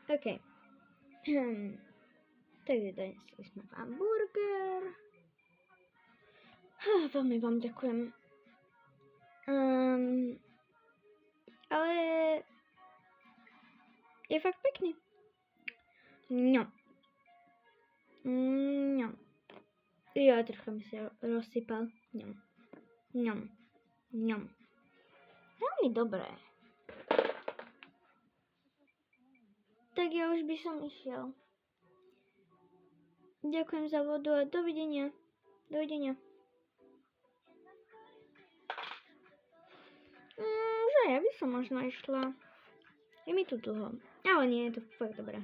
OK. Takže donesli sme vám burger. Veľmi vám ďakujem. Ale je fakt pekný. No. No. Ja trocha mi sa rozsypal. No. Veľmi dobré. Tak ja už by som išiel. Ďakujem za vodu a dovidenia. Že ja by som možno išla. Je mi tu dlho. Ale nie, je to fakt dobré.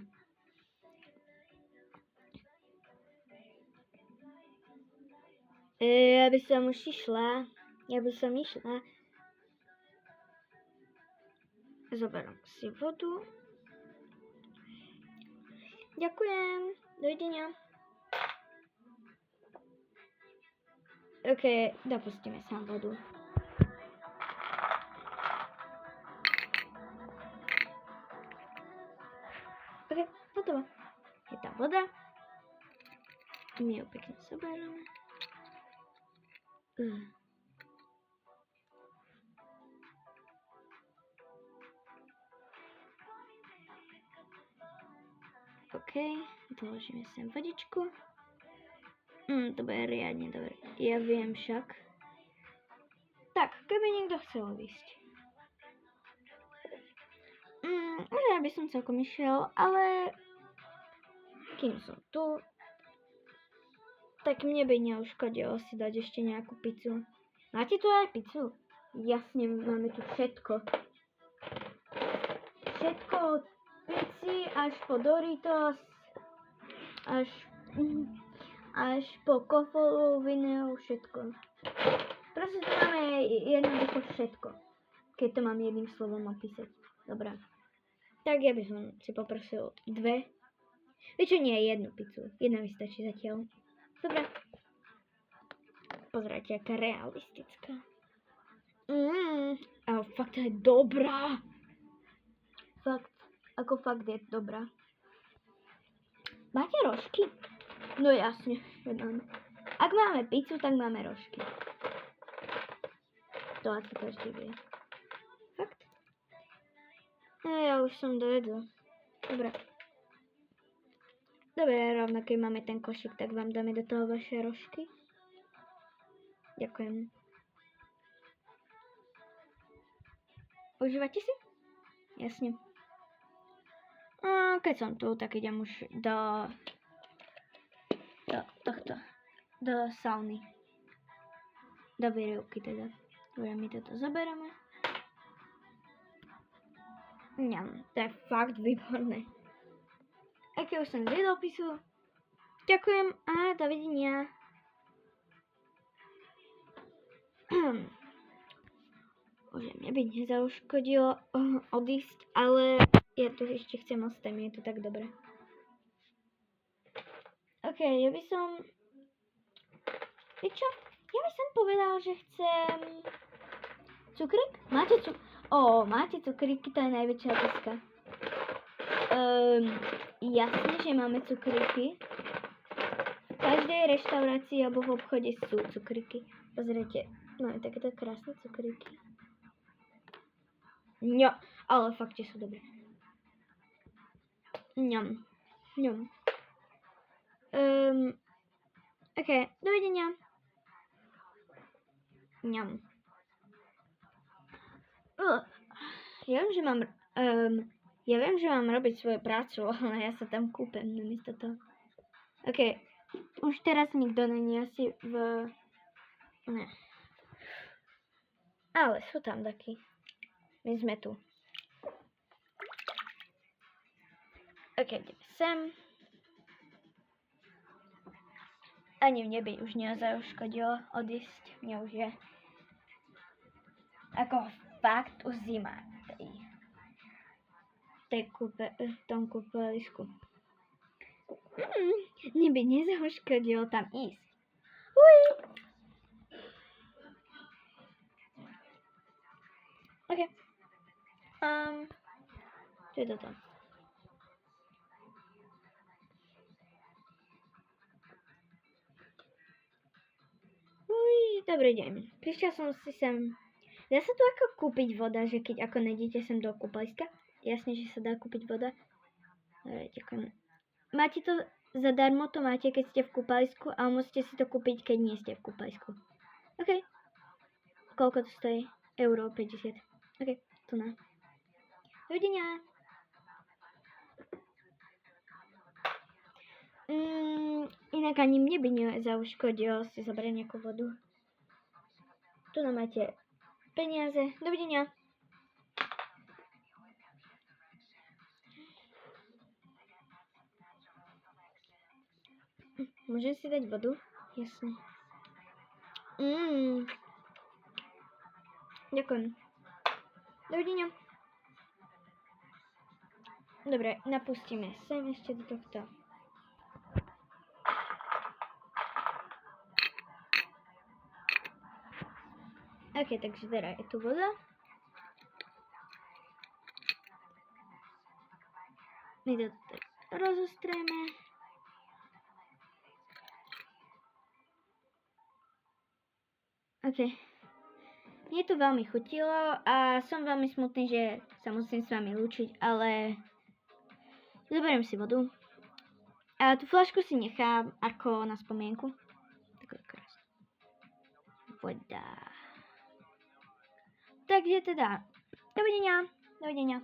Ja by som už išla. Zoberiem si vodu. Ďakujem. Dovidenia. OK, dopustíme sa vodu. OK, hotovo. Je tá voda. My ju pekne zoberieme. OK, doložíme sem vodičku. To bude riadne dobre. Ja viem však. Tak, keby niekto chcel ísť. Už ja by som celkom išiel, ale kým som tu, tak mne by neuškodilo si dať ešte nejakú pizzu. Máte tu aj pizzu? Jasne, máme tu všetko. Všetko od pizzy až po Doritos, až po kofolu, vineu, všetko. Proste tu máme jednoducho všetko. Keď to mám jedným slovom opísať. Dobre. Tak ja by som si poprosil 2. Vieš čo, nie, 1 pizzu. 1 mi stačí zatiaľ. Dobre. Pozerajte, aká realistická. Ale fakt je dobrá. Fakt je dobrá. Máte rožky? No jasne, že máme. Ak máme pizzu, tak máme rožky. To asi každý vie. Fakt? Ja už som dojedla. Dobre, rovno keď máme ten košík, tak vám dáme do toho vaše rožky. Ďakujem. Užívate si? Jasne. Keď som tu, tak idem už do sauny. Do výrivky teda. Dobre, my toto zoberieme. To je fakt výborné. Aké už som zjedol pizzu. Ďakujem a dovidenia. Bože, mne by nezauškodilo odísť, ale ja tu ešte chcem ostať, mi je to tak dobre. OK, ja by som povedal, že chcem cukrík? Máte cukríky, to je najväčšia otázka. Jasne, že máme cukríky. V každej reštaurácii alebo v obchode sú cukríky. Pozrite, máme takéto krásne cukríky. No, ale fakt, že sú dobré. Ňam. OK, dovidenia. Ňam. Ja viem, že mám robiť svoju prácu, ale ja sa tam kúpem namiesto toho. OK, už teraz nikto není asi Ne. Ale sú tam takí. My sme tu. OK, ideme sem. Ani mne by už nezauškodilo odísť. Mne už je ako fakt už zima v tom kúpelisku. Mne by nezauškodilo tam ísť. OK. Čo je toto? dobrý deň. Prišiel som si sem. Dá sa tu ako kúpiť voda, že keď ako nejdete sem do kúpaliska? Jasne, že sa dá kúpiť voda. Dobre, ďakujem. Máte to zadarmo, to máte, keď ste v kúpalisku, ale musíte si to kúpiť, keď nie ste v kúpalisku. OK. Koľko to stojí? Euro 50. OK, tu na. Dovidenia. Inak ani mne by nezauškodilo si zobrať nejakú vodu. Tu nám máte peniaze. Dovidenia. Môžem si dať vodu? Jasne. Ďakujem. Dovidenia. Dobre, napustíme sem ešte do tohto. OK, takže teda je tu voda. My to rozostrejme. OK. Mne to veľmi chutilo a som veľmi smutný, že sa musím s vami lúčiť, ale zoberiem si vodu. A tú fľašku si nechám ako na spomienku. Takové krásne. Voda. Takže teda, dovidenia. Dovidenia.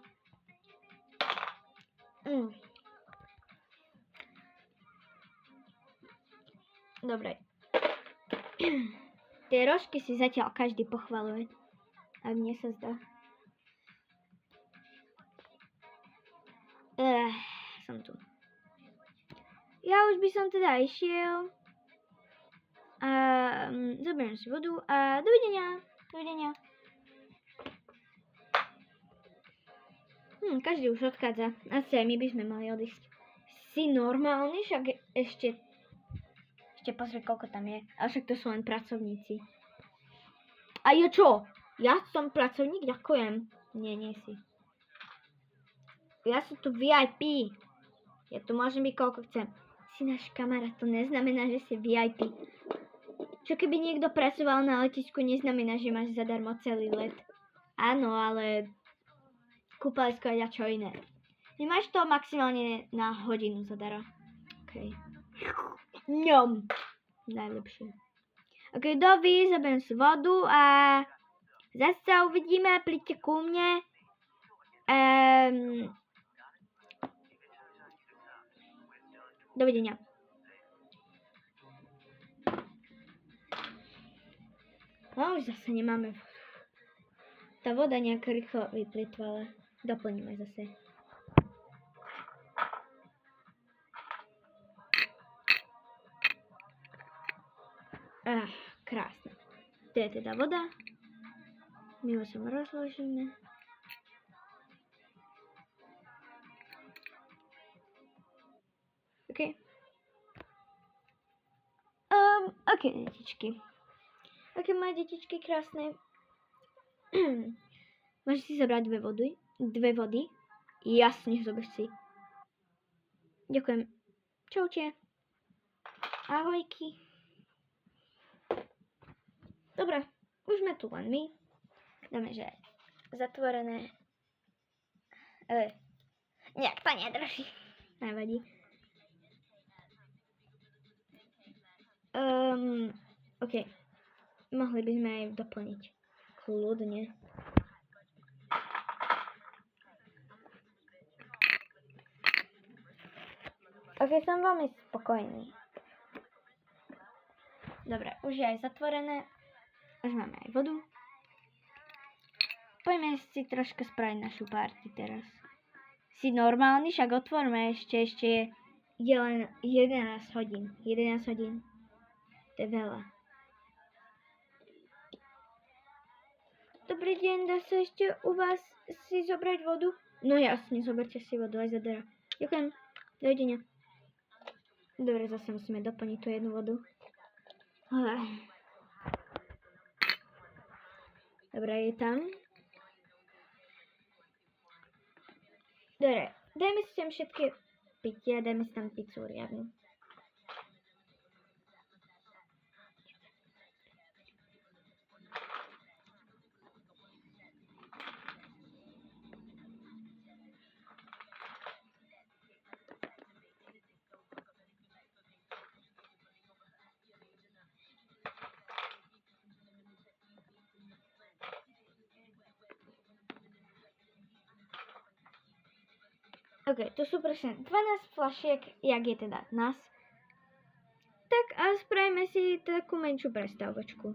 Dobre. Tie rožky si zatiaľ každý pochvaluje. A mne sa zdá. Som tu. Ja už by som teda išiel. Zoberiem si vodu a dovidenia. Dovidenia. Každý už odchádza. Asi aj my by sme mali odísť. Si normálny, však ešte pozri, koľko tam je. Ale však to sú len pracovníci. A ja čo? Ja som pracovník? Ďakujem. Nie si. Ja som tu VIP. Ja tu môžem byť koľko chcem. Si náš kamarát, to neznamená, že si VIP. Čo keby niekto pracoval na letisku, neznamená, že máš zadarmo celý let. Áno, ale kúpalisko je čo iné. Nemáš to maximálne na hodinu zadarmo. OK. Ňom. Najlepšie. OK, dovi, zaberiem si vodu a zase sa uvidíme, príďte ku mne. Dovidenia. No už zase nemáme vodu. Tá voda nejak rýchlo vyplýtvala. Doplníme zase. Krásne. To je teda voda. My ho sem rozložíme. OK. OK, detičky. OK, moje detičky krásne. Môžeš si zobrať dve vody. Jasne, zober si. Ďakujem. Čaute. Ahojky. Dobre, už sme tu len my. Dáme, že zatvorené. Nejak to nedrží. Nevadí. OK. Mohli by sme aj doplniť. Kľudne. OK, som veľmi spokojný. Dobre, už je aj zatvorené. Už máme aj vodu. Poďme si troška spraviť našu party teraz. Si normálny, však otvorme ešte je len 11 hodín. 11 hodín. To je veľa. Dobrý deň, dá sa ešte u vás si zobrať vodu? No jasne, zoberte si vodu aj zadarmo. Ďakujem. Dovidenia. Dobre, zase musíme doplniť tú jednu vodu. Dobre, je tam. Dobre, dajme si tam všetky pitia, dajme si tam pizzu riadnu. OK, to sú presne 12 fľašiek, jak je teda nás. Tak a spravíme si takú menšiu prestávočku.